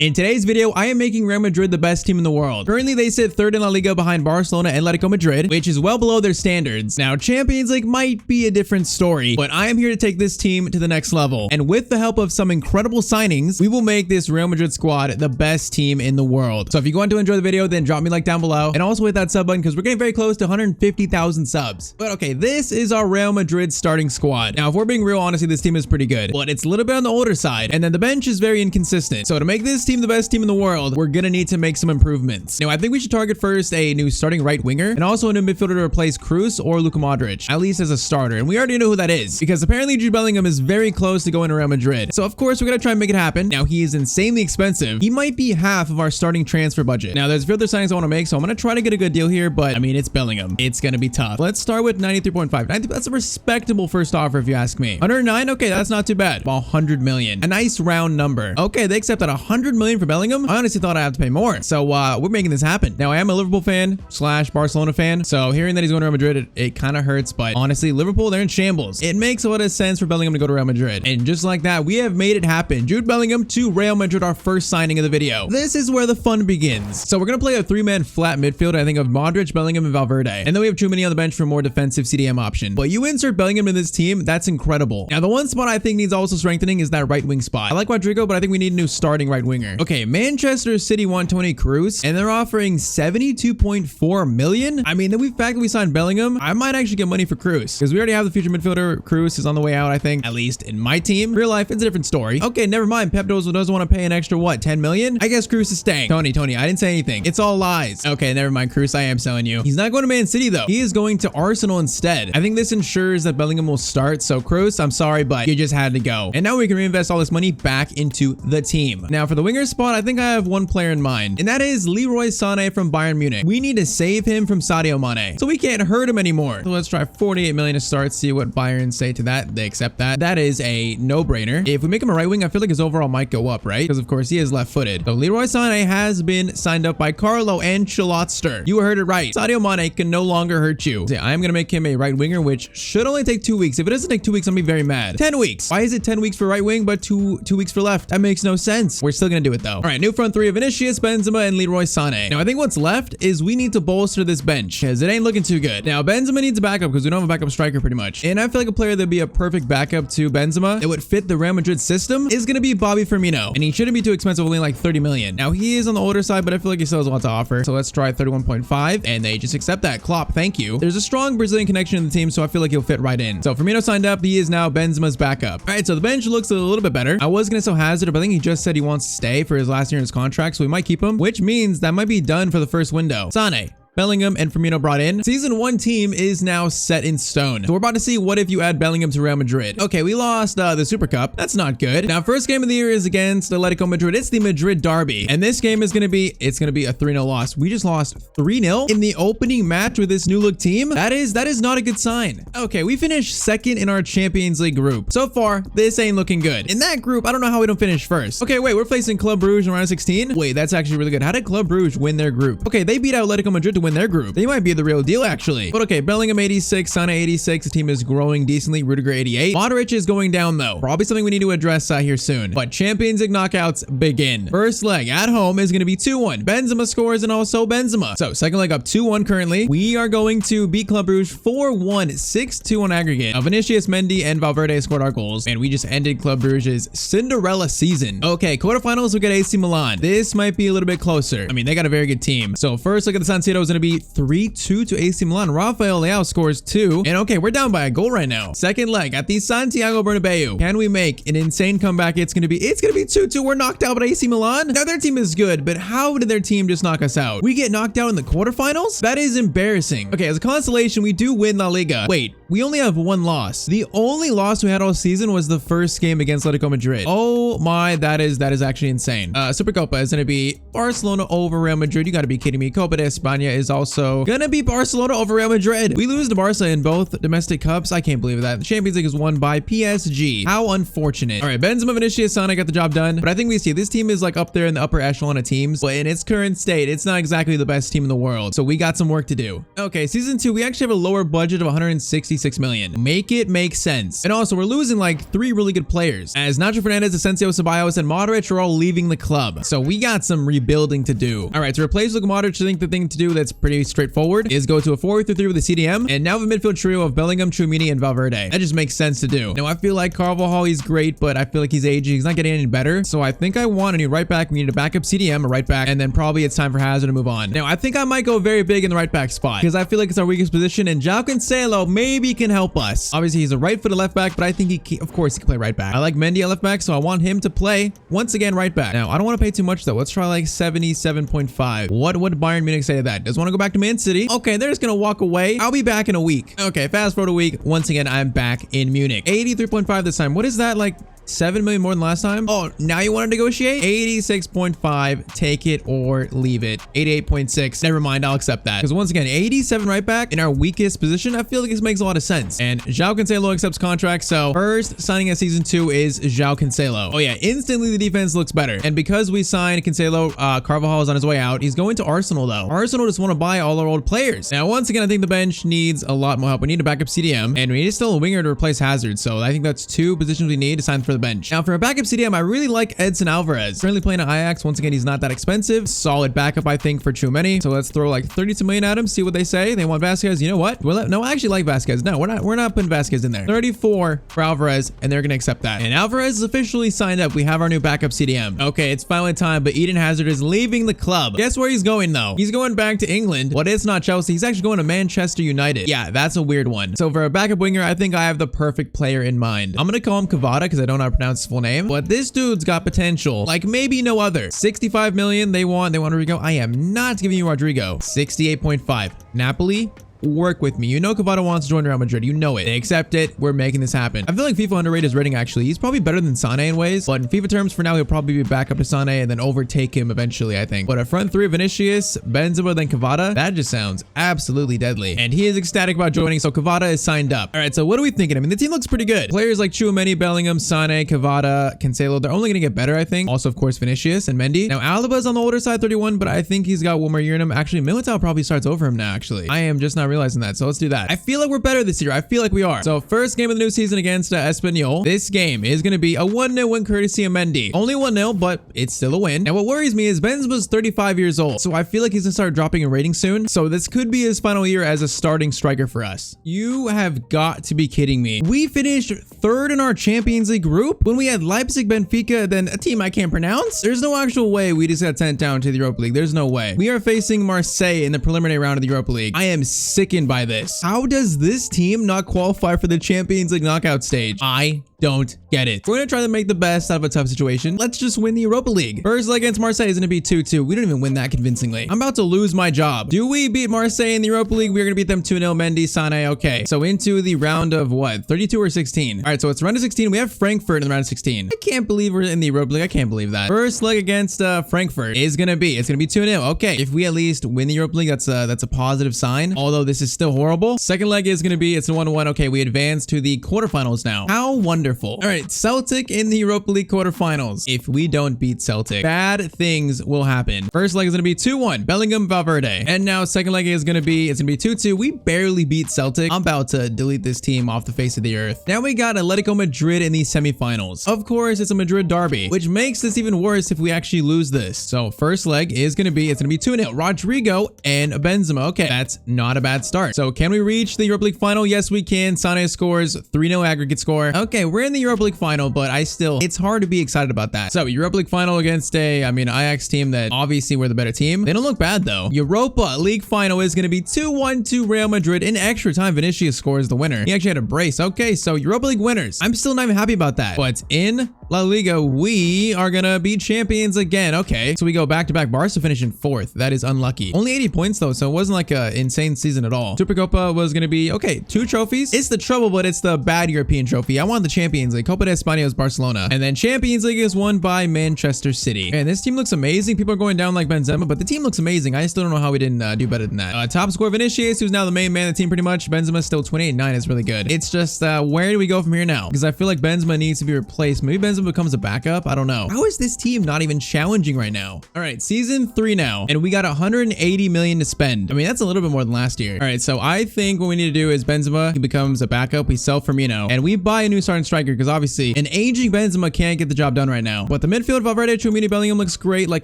In today's video, I am making Real Madrid the best team in the world. Currently, they sit third in La Liga behind Barcelona and Atletico Madrid, which is well below their standards. Now, Champions League might be a different story, but I am here to take this team to the next level. And with the help of some incredible signings, we will make this Real Madrid squad the best team in the world. So if you want to enjoy the video, then drop me a like down below and also hit that sub button because we're getting very close to 150,000 subs. But okay, this is our Real Madrid starting squad. Now, if we're being real, honestly, this team is pretty good, but it's a little bit on the older side. And then the bench is very inconsistent. So to make this team the best team in the world, we're gonna need to make some improvements. Now, I think we should target first a new starting right winger and also a new midfielder to replace Kroos or Luka Modric, at least as a starter. And we already know who that is because apparently Jude Bellingham is very close to going to Real Madrid. So of course, we're gonna try and make it happen. Now, he is insanely expensive. He might be half of our starting transfer budget. Now, there's a few other signings I want to make, so I'm gonna try to get a good deal here, but I mean, it's Bellingham. It's gonna be tough. Let's start with 93.5. That's a respectable first offer if you ask me. 109, okay, that's not too bad. About 100 million. A nice round number. Okay, they accepted 100 million for Bellingham. I honestly thought I have to pay more. So we're making this happen. Now, I am a Liverpool fan / Barcelona fan. So hearing that he's going to Real Madrid, it kind of hurts. But honestly, Liverpool, they're in shambles. It makes a lot of sense for Bellingham to go to Real Madrid. And just like that, we have made it happen. Jude Bellingham to Real Madrid, our first signing of the video. This is where the fun begins. So we're going to play a three-man flat midfield, I think, of Modric, Bellingham, and Valverde. And then we have Tchouaméni on the bench for a more defensive CDM option. But you insert Bellingham in this team, that's incredible. Now, the one spot I think needs also strengthening is that right wing spot. I like Rodrigo, but I think we need a new starting right winger. Okay, Manchester City want Toni Kroos, and they're offering 72.4 million. I mean, the fact that we signed Bellingham, I might actually get money for Kroos because we already have the future midfielder. Kroos is on the way out, I think, at least in my team. Real life, it's a different story. Okay, never mind. Pep doesn't want to pay an extra, what, 10 million? I guess Kroos is staying. Tony, I didn't say anything. It's all lies. Okay, never mind. Kroos, I am selling you. He's not going to Man City, though. He is going to Arsenal instead. I think this ensures that Bellingham will start. So, Kroos, I'm sorry, but you just had to go. And now we can reinvest all this money back into the team. Now, for the winger spot, I think I have one player in mind, and that is Leroy Sané from Bayern Munich. We need to save him from Sadio Mane, so we can't hurt him anymore. So let's try 48 million to start, see what Bayern say to that. They accept that. That is a no-brainer. If we make him a right wing, I feel like his overall might go up, right? Because of course he is left-footed. So Leroy Sané has been signed up by Carlo Ancelotti. You heard it right. Sadio Mane can no longer hurt you. So I am gonna make him a right winger, which should only take 2 weeks. If it doesn't take 2 weeks, I'm gonna be very mad. 10 weeks. Why is it 10 weeks for right wing, but two weeks for left? That makes no sense. We're still gonna do it though. All right, new front three of Vinicius, Benzema, and Leroy Sané. Now I think what's left is we need to bolster this bench because it ain't looking too good. Now Benzema needs a backup because we don't have a backup striker pretty much. And I feel like a player that'd be a perfect backup to Benzema that would fit the Real Madrid system is gonna be Bobby Firmino. And he shouldn't be too expensive, only like 30 million. Now he is on the older side, but I feel like he still has a lot to offer. So let's try 31.5 and they just accept that. Klopp, thank you. There's a strong Brazilian connection in the team, so I feel like he'll fit right in. So Firmino signed up. He is now Benzema's backup. All right, so the bench looks a little bit better. I was gonna sell Hazard, but I think he just said he wants to stay for his last year in his contract, so we might keep him, which means that might be done for the first window. Sané, Bellingham, and Firmino brought in. Season 1 team is now set in stone. So we're about to see what if you add Bellingham to Real Madrid. Okay, we lost the Super Cup. That's not good. Now, first game of the year is against Atletico Madrid. It's the Madrid derby. And this game is gonna be a 3-0 loss. We just lost 3-0 in the opening match with this new look team. That is not a good sign. Okay, we finished second in our Champions League group. So far, this ain't looking good. In that group, I don't know how we don't finish first. Okay, wait, we're facing Club Brugge in round of 16. Wait, that's actually really good. How did Club Brugge win their group? Okay, they beat out Atletico Madrid to win their group. They might be the real deal, actually. But okay, Bellingham 86, Sané 86. The team is growing decently. Rudiger 88. Modric is going down, though. Probably something we need to address here soon. But Champions League knockouts begin. First leg at home is going to be 2-1. Benzema scores and also Benzema. So second leg up 2-1 currently. We are going to beat Club Brugge 4-1, 6-2 on aggregate. Vinicius, Mendy, and Valverde scored our goals. And we just ended Club Brugge's Cinderella season. Okay, quarterfinals will get AC Milan. This might be a little bit closer. I mean, they got a very good team. So first look at the San Siro is going to be 3-2 to AC Milan. Rafael Leao scores 2. And okay, we're down by a goal right now. Second leg at the Santiago Bernabeu. Can we make an insane comeback? It's gonna be 2-2. We're knocked out by AC Milan. Now their team is good, but how did their team just knock us out? We get knocked out in the quarterfinals? That is embarrassing. Okay, as a consolation, we do win La Liga. Wait, we only have one loss. The only loss we had all season was the first game against Atletico Madrid. Oh my, that is actually insane. Supercopa is gonna be Barcelona over Real Madrid. You gotta be kidding me. Copa de España is also gonna be Barcelona over Real Madrid. We lose to Barca in both domestic cups. I can't believe that. The Champions League is won by PSG. How unfortunate. All right, Benzema, Vinicius, Sané got the job done. But I think we see this team is like up there in the upper echelon of teams. But in its current state, it's not exactly the best team in the world. So we got some work to do. Okay, season 2, we actually have a lower budget of 166 million. Make it make sense. And also, we're losing like 3 really good players, as Nacho Fernandez, Asensio, Ceballos, and Modric are all leaving the club. So we got some rebuilding to do. All right, to replace Luka Modric, I think the thing to do that's pretty straightforward is go to a 4-3-3 with a CDM, and now the midfield trio of Bellingham, Tchouaméni, and Valverde. That just makes sense to do. Now, I feel like Carvajal, he's great, but I feel like he's aging. He's not getting any better. So I think I want a new right back. We need a backup CDM, a right back, and then probably it's time for Hazard to move on. Now, I think I might go very big in the right back spot because I feel like it's our weakest position, and João Cancelo maybe can help us. Obviously, he's a right-footed left back, but I think of course, he can play right back. I like Mendy at left back, so I want him to play once again right back. Now, I don't want to pay too much though. Let's try like 77.5. What would Bayern Munich say to that? Does want to go back to Man City? Okay, they're just gonna walk away. I'll be back in a week. Okay, fast forward a week. Once again, I'm back in Munich. 83.5 this time. What is that, like 7 million more than last time? Oh, now you want to negotiate? 86.5. Take it or leave it. 88.6. Never mind. I'll accept that. Because once again, 87 right back in our weakest position. I feel like this makes a lot of sense. And João Cancelo accepts contract. So first signing at season 2 is João Cancelo. Oh yeah, instantly the defense looks better. And because we signed Cancelo, Carvajal is on his way out. He's going to Arsenal though. Arsenal just want to buy all our old players. Now, once again, I think the bench needs a lot more help. We need a backup CDM, and we need still a winger to replace Hazard. So I think that's 2 positions we need to sign for the bench. Now, for a backup CDM, I really like Edson Alvarez. Currently playing at Ajax. Once again, he's not that expensive. Solid backup, I think, for Tchouaméni. So let's throw like 32 million at him, see what they say. They want Vasquez. You know what? No, I actually like Vasquez. No, we're not putting Vasquez in there. 34 for Alvarez, and they're gonna accept that. And Alvarez is officially signed up. We have our new backup CDM. Okay, it's finally time, but Eden Hazard is leaving the club. Guess where he's going though? He's going back to England. What is not Chelsea? He's actually going to Manchester United. Yeah, that's a weird one. So for a backup winger, I think I have the perfect player in mind. I'm gonna call him Kvara because I don't know how to pronounce his full name, but this dude's got potential like maybe no other. 65 million they want Rodrigo. I am not giving you Rodrigo. 68.5. Napoli, work with me. You know Kvara wants to join Real Madrid. You know it. They accept it. We're making this happen. I feel like FIFA underrated his rating actually. He's probably better than Sané in ways, but in FIFA terms for now, he'll probably be back up to Sané and then overtake him eventually, I think. But a front 3 of Vinicius, Benzema, then Kvara, that just sounds absolutely deadly. And he is ecstatic about joining, so Kvara is signed up. All right, so what are we thinking? I mean, the team looks pretty good. Players like Tchouaméni, Bellingham, Sané, Kvara, Cancelo, they're only going to get better, I think. Also, of course, Vinicius and Mendy. Now, Alba's on the older side, 31, but I think he's got one more year in him. Actually, Militao probably starts over him now, actually. I am just not realizing that, so let's do that. I feel like we're better this year. I feel like we are. So first game of the new season against Espanyol. This game is going to be a 1-0 win courtesy of Mendy. Only 1-0, but it's still a win. And what worries me is Benzema's 35 years old. So I feel like he's going to start dropping in rating soon. So this could be his final year as a starting striker for us. You have got to be kidding me. We finished 3rd in our Champions League group when we had Leipzig, Benfica, then a team I can't pronounce. There's no actual way we just got sent down to the Europa League. There's no way. We are facing Marseille in the preliminary round of the Europa League. I am sickened by this. How does this team not qualify for the Champions League knockout stage? I don't get it. We're going to try to make the best out of a tough situation. Let's just win the Europa League. First leg against Marseille is going to be 2-2. We don't even win that convincingly. I'm about to lose my job. Do we beat Marseille in the Europa League? We're going to beat them 2-0. Mendy, Sané. Okay. So into the round of what? 32 or 16? All right. So it's round of 16. We have Frankfurt in the round of 16. I can't believe we're in the Europa League. I can't believe that. First leg against Frankfurt is going to be, it's going to be 2-0. Okay. If we at least win the Europa League, that's a positive sign. Although this is still horrible. Second leg is going to be, it's a 1-1. Okay. We advance to the quarterfinals now. How wonderful. All right. Celtic in the Europa League quarterfinals. If we don't beat Celtic, bad things will happen. First leg is going to be 2-1. Bellingham, Valverde. And now second leg is going to be, it's going to be 2-2. We barely beat Celtic. I'm about to delete this team off the face of the earth. Now we got Atletico Madrid in the semifinals. Of course, it's a Madrid derby, which makes this even worse if we actually lose this. So first leg is going to be, it's going to be 2-0. Rodrigo and Benzema. Okay, that's not a bad start. So can we reach the Europa League final? Yes, we can. Sané scores 3-0 aggregate score. Okay, we're in the Europa League final, but it's hard to be excited about that. So Europa League final against Ajax team that obviously we're the better team. They don't look bad though. Europa League final is going to be 2-1 to Real Madrid. In extra time, Vinicius scores the winner. He actually had a brace. Okay, so Europa League winners. I'm still not even happy about that. But in La Liga, we are going to be champions again. Okay, so we go back-to-back. Barca finishing 4th. That is unlucky. Only 80 points though, so it wasn't like an insane season at at all. Supercopa was going to be, okay, 2 trophies. It's the trouble, but it's the bad European trophy. I want the Champions League. Copa de España is Barcelona. And then Champions League is won by Manchester City. And this team looks amazing. People are going down like Benzema, but the team looks amazing. I still don't know how we didn't do better than that. Top score Vinicius, who's now the main man of the team pretty much. Benzema still 28-9 is really good. It's just, where do we go from here now? Because I feel like Benzema needs to be replaced. Maybe Benzema becomes a backup. I don't know. How is this team not even challenging right now? All right, season 3 now, and we got 180 million to spend. I mean, that's a little bit more than last year. All right, so I think what we need to do is Benzema, he becomes a backup. We sell Firmino, and we buy a new starting striker because obviously an aging Benzema can't get the job done right now. But the midfield, Valverde, Tchouaméni, Bellingham looks great. Like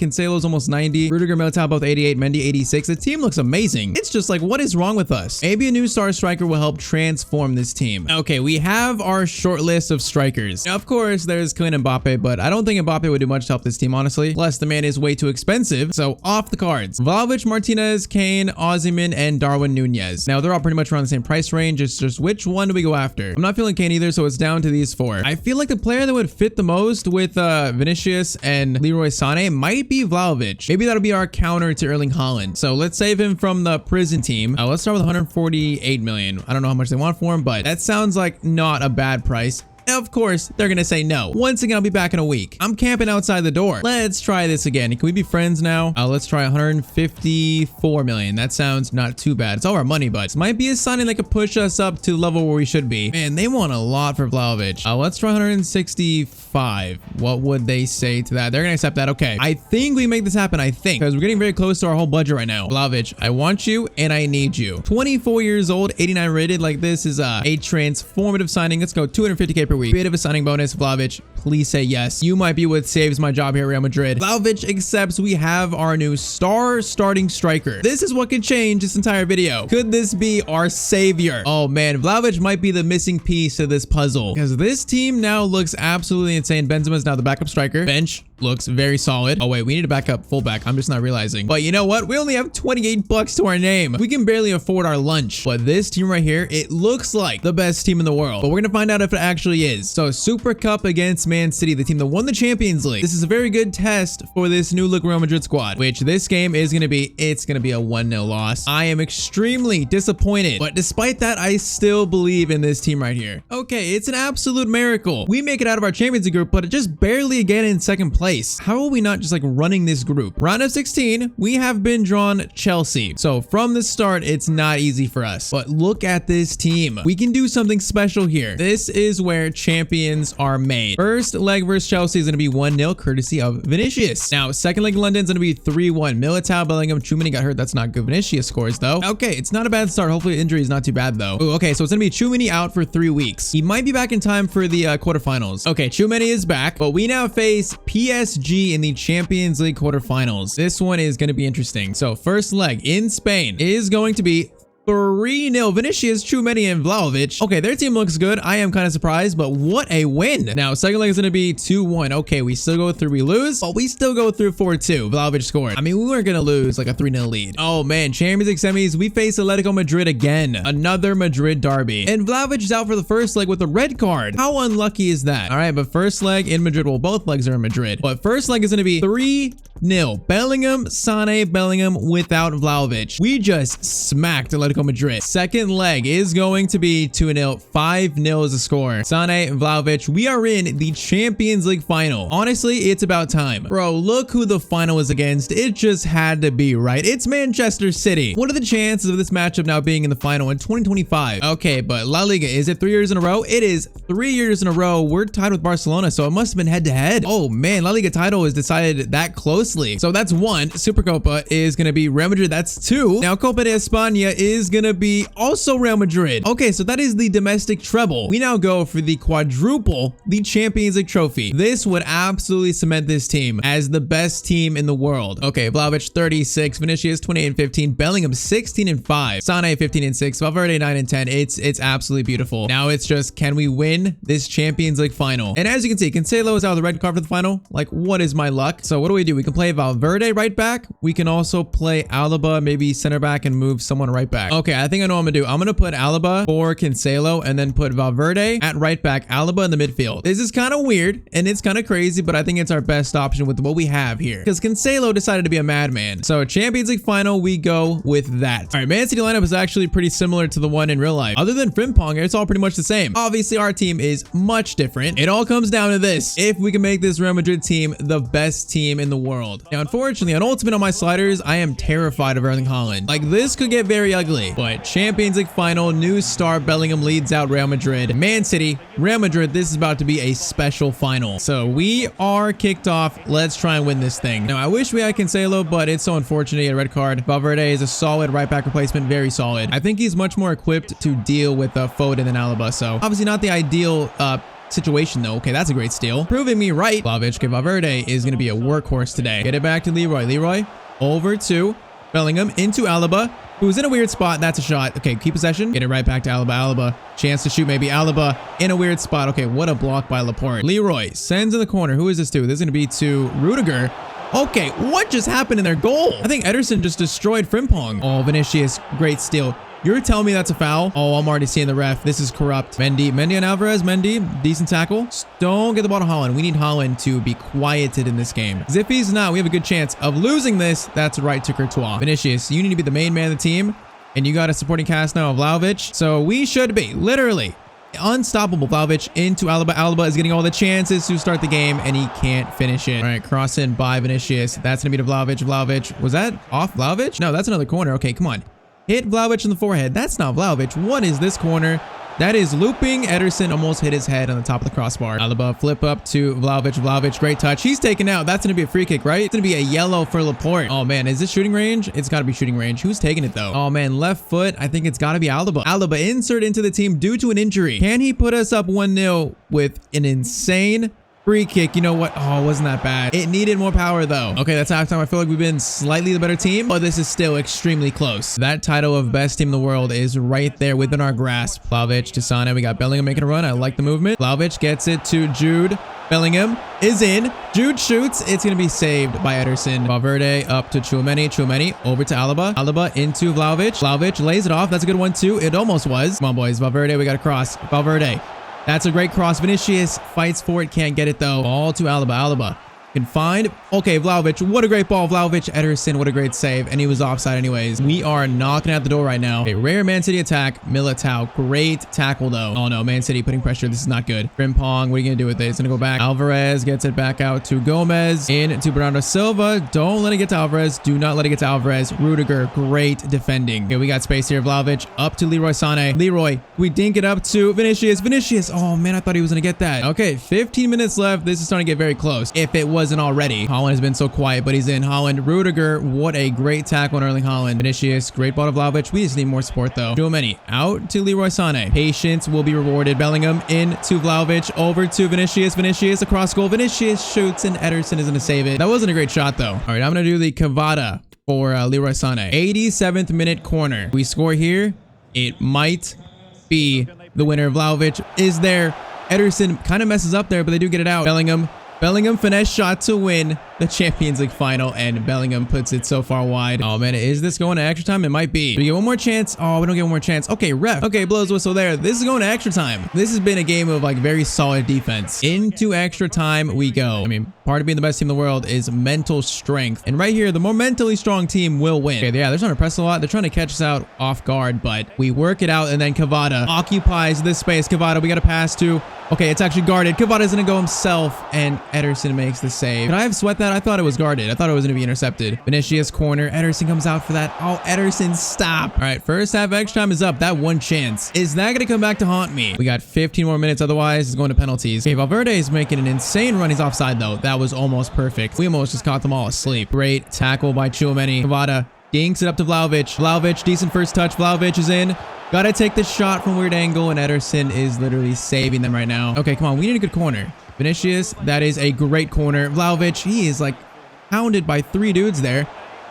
Cancelo's almost 90. Rudiger, Militao both 88. Mendy 86. The team looks amazing. It's just like, what is wrong with us? Maybe a new star striker will help transform this team. Okay, we have our short list of strikers. Now, of course, there's Kylian Mbappe, but I don't think Mbappe would do much to help this team, honestly. Plus, the man is way too expensive, so off the cards. Vlahovic, Martinez, Kane, Osimhen, and Darwin Nunez. Now, they're all pretty much around the same price range. It's just which one do we go after? I'm not feeling Kane either, so it's down to these 4. I feel like the player that would fit the most with Vinicius and Leroy Sané might be Vlahovic. Maybe that'll be our counter to Erling Haaland. So let's save him from the prison team. Let's start with 148 million. I don't know how much they want for him, but that sounds like not a bad price. Of course, they're gonna say no. Once again, I'll be back in a week. I'm camping outside the door. Let's try this again. Can we be friends now? Let's try 154 million. That sounds not too bad. It's all our money, but this might be a signing that could push us up to the level where we should be. Man, they want a lot for Vlahovic. Let's try 165. What would they say to that? They're gonna accept that. Okay. I think we make this happen. I think, because we're getting very close to our whole budget right now. Vlahovic, I want you and I need you. 24 years old, 89 rated. Like, this is a transformative signing. Let's go 250k per week. Bit of a signing bonus. Vlahovic, please say yes. You might be what saves my job here at Real Madrid. Vlahovic accepts. We have our new star starting striker. This is what could change this entire video. Could this be our savior? Oh man, Vlahovic might be the missing piece to this puzzle, because this team now looks absolutely insane. Benzema is now the backup striker. Bench looks very solid. Oh wait, we need a backup fullback. I'm just not realizing. But you know what? We only have 28 bucks to our name. We can barely afford our lunch. But this team right here, it looks like the best team in the world. But we're gonna find out if it actually is. So Super Cup against Man City, the team that won the Champions League. This is a very good test for this new look Real Madrid squad, which this game is gonna be, it's gonna be a 1-0 loss. I am extremely disappointed, but despite that, I still believe in this team right here. Okay, it's an absolute miracle. We make it out of our Champions League group, but just barely again in second place. How are we not just like running this group? Round of 16, we have been drawn Chelsea. So from the start, it's not easy for us. But look at this team. We can do something special here. This is where champions are made. First leg versus Chelsea is going to be 1-0 courtesy of Vinicius. Now, second leg in London is going to be 3-1. Militao, Bellingham, Tchouaméni got hurt. That's not good. Vinicius scores though. Okay, it's not a bad start. Hopefully injury is not too bad though. Ooh, okay, so it's going to be Tchouaméni out for 3 weeks. He might be back in time for the quarterfinals. Okay, Tchouaméni is back, but we now face PSG in the Champions League quarterfinals. This one is going to be interesting. So first leg in Spain is going to be 3-0. Vinicius, Tchouaméni, and Vlahovic. Okay, their team looks good. I am kind of surprised, but what a win. Now, second leg is going to be 2-1. Okay, we still go through. We lose, but we still go through 4-2. Vlahovic scored. I mean, we weren't going to lose like a 3-0 lead. Oh, man. Champions League semis, we face Atletico Madrid again. Another Madrid derby. And Vlahovic is out for the first leg with a red card. How unlucky is that? All right, but first leg in Madrid. Well, both legs are in Madrid. But first leg is going to be 3-0. Bellingham, Sané, Bellingham without Vlahovic. We just smacked Atletico Madrid. Second leg is going to be 2-0. 5-0 is the score. Sané and Vlahovic, we are in the Champions League final. Honestly, it's about time. Bro, look who the final is against. It just had to be, right? It's Manchester City. What are the chances of this matchup now being in the final in 2025? Okay, but La Liga, is it 3 years in a row? It is 3 years in a row. We're tied with Barcelona, so it must have been head to head. Oh man, La Liga title is decided that closely. So that's 1. Supercopa is going to be Real Madrid. That's 2. Now Copa de España is going to be also Real Madrid. Okay, so that is the domestic treble. We now go for the quadruple, the Champions League trophy. This would absolutely cement this team as the best team in the world. Okay, Vlahovic 36, Vinicius 28 and 15, Bellingham 16 and 5, Sané 15 and 6, Valverde 9 and 10. It's absolutely beautiful. Now it's just, can we win this Champions League final? And as you can see, Cancelo is out of the red card for the final. Like, what is my luck? So what do? We complete play Valverde right back. We can also play Alaba, maybe center back, and move someone right back. Okay, I think I know what I'm gonna do. I'm gonna put Alaba for Cancelo and then put Valverde at right back, Alaba in the midfield. This is kind of weird and it's kind of crazy, but I think it's our best option with what we have here because Cancelo decided to be a madman. So Champions League final, we go with that. All right, Man City lineup is actually pretty similar to the one in real life. Other than Frimpong, it's all pretty much the same. Obviously, our team is much different. It all comes down to this. If we can make this Real Madrid team the best team in the world. Now, unfortunately, on Ultimate on my sliders, I am terrified of Erling Haaland. Like, this could get very ugly. But Champions League final, new star Bellingham leads out Real Madrid. Man City, Real Madrid, this is about to be a special final. So we are kicked off. Let's try and win this thing. Now, I wish we had Cancelo, but it's so unfortunate. A red card. Valverde is a solid right back replacement. Very solid. I think he's much more equipped to deal with Foden than Alaba. So obviously not the ideal situation though. Okay, that's a great steal. Proving me right. Valverde is going to be a workhorse today. Get it back to Leroy. Leroy over to Bellingham into Alaba, who's in a weird spot. That's a shot. Okay, keep possession. Get it right back to Alaba. Alaba, chance to shoot maybe. Alaba in a weird spot. Okay, what a block by Laporte. Leroy sends in the corner. Who is this to? This is going to be to Rudiger. Okay, what just happened in their goal? I think Ederson just destroyed Frimpong. Oh, Vinicius, great steal. You're telling me that's a foul? Oh, I'm already seeing the ref. This is corrupt. Mendy and Alvarez. Mendy, decent tackle. Don't get the ball to Haaland. We need Haaland to be quieted in this game. Because if he's not, we have a good chance of losing this. That's right to Courtois. Vinicius, you need to be the main man of the team. And you got a supporting cast now of Vlahovic. So we should be literally unstoppable. Vlahovic into Alaba. Alaba is getting all the chances to start the game and he can't finish it. All right, cross in by Vinicius. That's going to be to Vlahovic. Vlahovic, was that off Vlahovic? No, that's another corner. Okay, come on. Hit Vlahovic in the forehead. That's not Vlahovic. What is this corner? That is looping. Ederson almost hit his head on the top of the crossbar. Alaba flip up to Vlahovic. Vlahovic, great touch. He's taken out. That's going to be a free kick, right? It's going to be a yellow for Laporte. Oh, man. Is this shooting range? It's got to be shooting range. Who's taking it, though? Oh, man. Left foot. I think it's got to be Alaba. Alaba insert into the team due to an injury. Can he put us up 1-0 with an insane free kick? You know what? Oh, it wasn't that bad. It needed more power though. Okay, that's halftime. I feel like we've been slightly the better team, but this is still extremely close. That title of best team in the world is right there within our grasp. Vlahovic to Sane. We got Bellingham making a run. I like the movement. Vlahovic gets it to Jude. Bellingham is in. Jude shoots. It's going to be saved by Ederson. Valverde up to Tchouaméni. Tchouaméni over to Alaba. Alaba into Vlahovic. Vlahovic lays it off. That's a good one too. It almost was. Come on, boys. Valverde, we got a cross. Valverde. That's a great cross. Vinicius fights for it. Can't get it though. Ball to Alaba. Alaba can find. Okay, Vlahovic. What a great ball. Vlahovic, Ederson. What a great save. And he was offside anyways. We are knocking at the door right now. Okay, rare Man City attack. Militao. Great tackle though. Oh no, Man City putting pressure. This is not good. Frimpong, what are you going to do with it? It's going to go back. Alvarez gets it back out to Gomez. In to Bernardo Silva. Don't let it get to Alvarez. Do not let it get to Alvarez. Rudiger. Great defending. Okay, we got space here. Vlahovic up to Leroy Sané. Leroy. We dink it up to Vinicius. Vinicius. Oh man, I thought he was going to get that. Okay, 15 minutes left. This is starting to get very close. If it wasn't already. Haaland has been so quiet, but he's in. Haaland, Rudiger, what a great tackle on Erling Haaland. Vinicius, great ball to Vlahovic. We just need more support though. Tchouaméni out to Leroy Sané. Patience will be rewarded. Bellingham in to Vlahovic, over to Vinicius. Vinicius across goal. Vinicius shoots and Ederson is going to save it. That wasn't a great shot though. All right, I'm going to do the Cavada for Leroy Sané. 87th minute corner. We score here. It might be the winner. Vlahovic is there. Ederson kind of messes up there, but they do get it out. Bellingham finesse shot to win the Champions League final, and Bellingham puts it so far wide. Oh man, is this going to extra time? It might be. Do we get one more chance? Oh, we don't get one more chance. Okay, ref. Okay, blows whistle there. This is going to extra time. This has been a game of like very solid defense. Into extra time we go. I mean, part of being the best team in the world is mental strength. And right here, the more mentally strong team will win. Okay, yeah, they're trying to press a lot. They're trying to catch us out off guard, but we work it out, and then Cavada occupies this space. Cavada, we got to pass to. Okay, it's actually guarded. Cavada's going to go himself, and Ederson makes the save. Could I have sweat that? I thought it was guarded. I thought it was going to be intercepted. Vinicius corner. Ederson comes out for that. Oh, Ederson, stop. All right, first half extra time is up. That one chance. Is that going to come back to haunt me? We got 15 more minutes. Otherwise, it's going to penalties. Okay, Valverde is making an insane run. He's offside, though. That was almost perfect. We almost just caught them all asleep. Great tackle by Tchouaméni. Cavada dinks it up to Vlahovic. Vlahovic, decent first touch. Vlahovic is in. Gotta take the shot from weird angle, and Ederson is literally saving them right now. Okay, come on. We need a good corner. Vinicius, that is a great corner. Vlahovic, he is like hounded by 3 dudes there.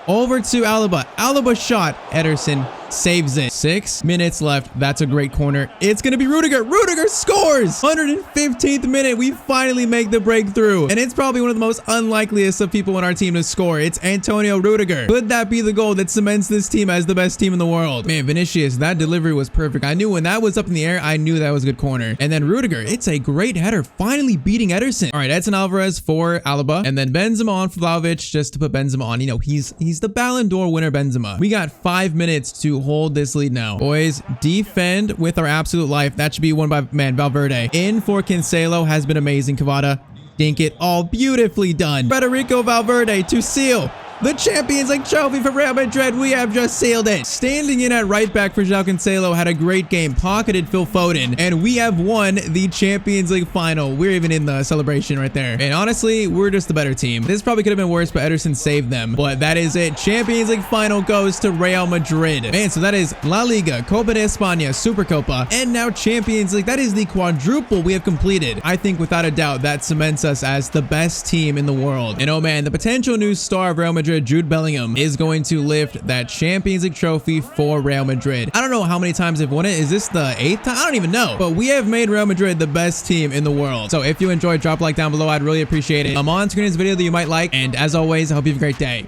Over to Alaba. Alaba shot. Ederson saves it. 6 minutes left. That's a great corner. It's going to be Rudiger. Rudiger scores! 115th minute. We finally make the breakthrough. And it's probably one of the most unlikeliest of people on our team to score. It's Antonio Rudiger. Could that be the goal that cements this team as the best team in the world? Man, Vinicius, that delivery was perfect. I knew when that was up in the air, I knew that was a good corner. And then Rudiger, it's a great header, finally beating Ederson. All right, Edson Alvarez for Alaba. And then Benzema on for Vlahovic, just to put Benzema on. You know, he's the Ballon d'Or winner, Benzema. We got 5 minutes to hold this lead now. Boys, defend with our absolute life. That should be won by, man, Valverde. In for Cancelo has been amazing. Cavada, dink it. All beautifully done. Federico Valverde to seal the Champions League trophy for Real Madrid. We have just sealed it. Standing in at right back for João Cancelo had a great game, pocketed Phil Foden, and we have won the Champions League final. We're even in the celebration right there. And honestly, we're just the better team. This probably could have been worse, but Ederson saved them. But that is it. Champions League final goes to Real Madrid. Man, so that is La Liga, Copa de España, Supercopa, and now Champions League. That is the quadruple we have completed. I think without a doubt that cements us as the best team in the world. And oh man, the potential new star of Real Madrid, Jude Bellingham, is going to lift that Champions League trophy for Real Madrid. I don't know how many times they've won it. Is this the 8th time? I don't even know. But we have made Real Madrid the best team in the world. So if you enjoyed, drop a like down below. I'd really appreciate it. I'm on screen this video that you might like. And as always, I hope you have a great day.